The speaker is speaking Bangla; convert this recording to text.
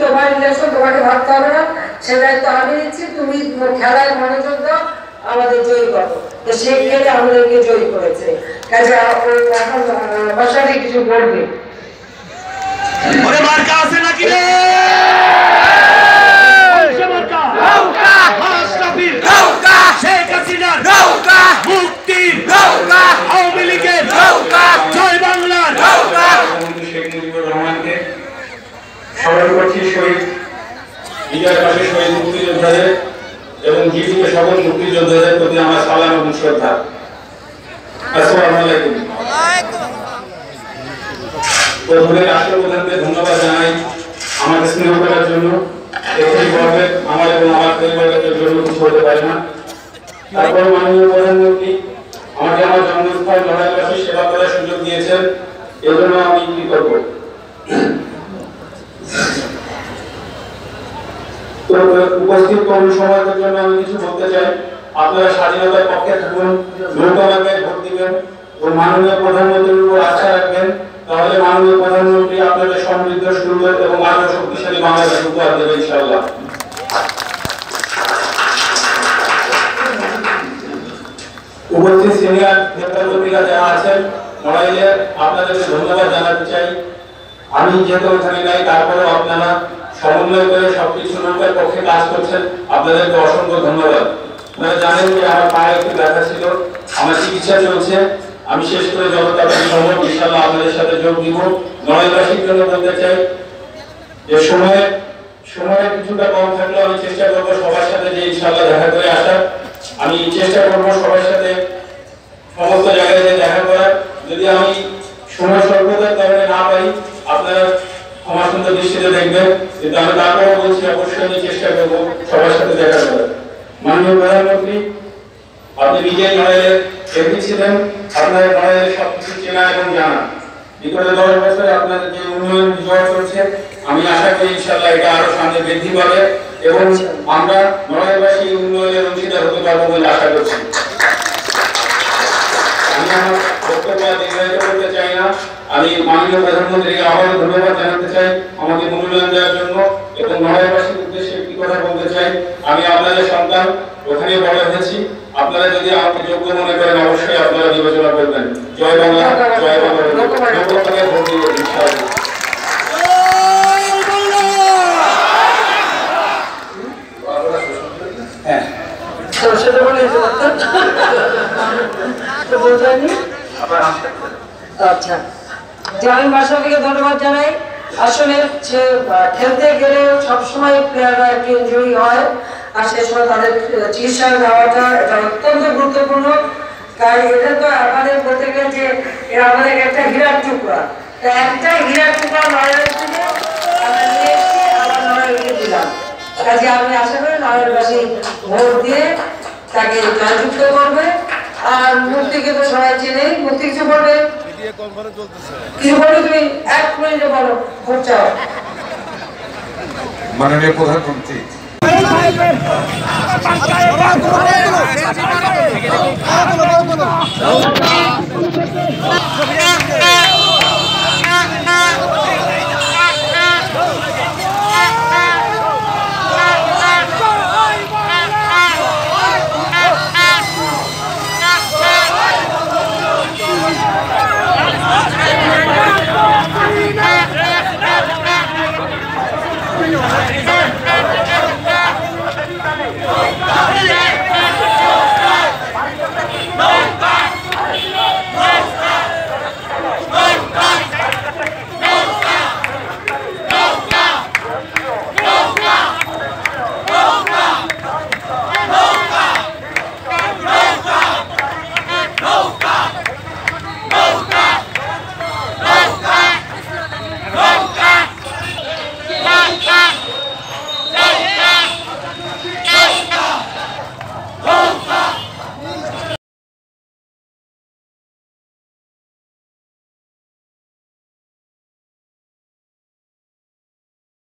তোমার ইলেকশন তোমাকে ভাবতে হবে না, সে দায়িত্ব আমি নিচ্ছি, তুমি খেলায় মনোযোগ দাও, আমাদের জয়ী করো। তো সে খেলে আমাদেরকে জয়ী করেছে, কাজে এখন বাসাতে কিছু বলবে। মার্কা আছে নাকি রে? শেখ হাসিনার মুক্তির, আওয়ামী লীগের জয় বাংলার। শেখ মুজিবুর রহমানকে স্মরণ করছি, শহীদ বিজয় পাশে শহীদ মুক্তিযোদ্ধাদের এবং জীবিত সকল মুক্তিযোদ্ধাদের প্রতি আমার সালাম এবং শ্রদ্ধা। আসসালামু আলাইকুম। প্রথমে রাষ্ট্রপ্রধানকে ধন্যবাদ জানাই আমাকে স্নেহ করার জন্য। এই গর্বে আমার এবং আমার পরিবারের জন্য কিছু হতে পারে না। তারপর মাননীয় প্রধানমন্ত্রী আমাকে আমার জন্মস্থান লড়াইবাসী সেবা করার সুযোগ দিয়েছেন, এজন্য আমি কৃতজ্ঞ। তো উপস্থিত কর্মী সমাজের জন্য আমি কিছু বলতে চাই। আপনারা স্বাধীনতার পক্ষে থাকুন, নৌকামার্কায় ভোট দিবেন ও মাননীয় প্রধানমন্ত্রীর উপর আস্থা রাখবেন, তাহলে মাননীয় প্রধানমন্ত্রী আপনাদের সমৃদ্ধ, সুন্দর এবং আরো শক্তিশালী বাংলাদেশ উপহার দেবে ইনশাআল্লাহ। উপস্থিত সিনিয়র নেতাকর্মীরা যারা আছেন নড়াইলে, আপনাদেরকে ধন্যবাদ জানাতে চাই। আমি যেহেতু ওখানে নাই, তারপরেও আপনারা সমন্বয় করে সবকিছু নৌকার পক্ষে কাজ করছেন, আপনাদেরকে অসংখ্য ধন্যবাদ। আপনারা জানেন যে আমার পায়ে একটু ব্যথা ছিল, আমার চিকিৎসা চলছে, আমি শেষ করে যত তাড়াতাড়ি সম্ভব ইনশাআল্লাহ আপনাদের সাথে যোগ দিব। নড়াইলবাসীর জন্য বলতে চাই যে সময় কিছুটা কম থাকলেও আমি চেষ্টা করবো সবার সাথে যে ইনশাআল্লাহ দেখা করে আসার। আমি চেষ্টা করবো সবার সাথে সমস্ত জায়গায় যে দেখা করার। যদি আমি সময় স্বল্পতার কারণে না পারি, আপনারা ক্ষমা সুন্দর দৃষ্টিতে দেখবেন, কিন্তু আমি তারপরেও বলছি অবশ্যই আমি চেষ্টা করবো সবার সাথে দেখা করার। মাননীয় প্রধানমন্ত্রী, আপনি নিজেই নড়াইলের এমপি ছিলেন, আপনার নড়াইলের সবকিছু চেনা এবং জানা। বিগত 10 বছরে আপনাদের যে উন্নয়ন বিজয় চলছে, আমি আশা করি ইনশাআল্লাহ এটা আরো সামনে বৃদ্ধি পাবে এবং আমরা নড়াইলবাসী উন্নয়নের অংশীদার হতে পারবো বলে আশা করছি। আমি আমার বক্তব্য দীর্ঘায়িত করতে চাই না। আমি মাননীয় প্রধানমন্ত্রীকে আবারও ধন্যবাদ জানাতে চাই আমাকে মনোনয়ন দেওয়ার জন্য এবং নড়াইলবাসীর উদ্দেশ্যে একটি কথা বলতে চাই। আমি আপনাদের সন্তান, ওখানে বড় হয়েছি। আপনারা যদি আমাকে যোগ্য মনে করেন, অবশ্যই আপনারা বিবেচনা করবেন। জয় বাংলা, জয় বাংলা। ভোট দিবেন ইনশাআল্লাহ। আচ্ছা, আমি মাশরাফিকে ধন্যবাদ জানাই। আসলে খেলতে গেলে সবসময় প্লেয়াররা একটু ইনজুরি হয়, আর সে সময় তাদের চিকিৎসা দেওয়াটা এটা অত্যন্ত গুরুত্বপূর্ণ। কারণ এটা তো আমাদের বলতে গেলে যে এটা আমাদের একটা হীরার টুকরা, একটা হীরার টুকরা নড়াইল থেকে আমরা নিয়ে এসে আবার নড়াইলকে দিলাম। কাজে আমি আশা করি নড়াইলবাসী ভোট দিয়ে তাকে জয়যুক্ত করবে। আর মুক্তিকে তো সবাই চেনে, মুক্তি কিছু বলবে, কিছু বলবে, তুমি 1 মিনিটে বলো, ভোট চাও। মাননীয় প্রধানমন্ত্রী,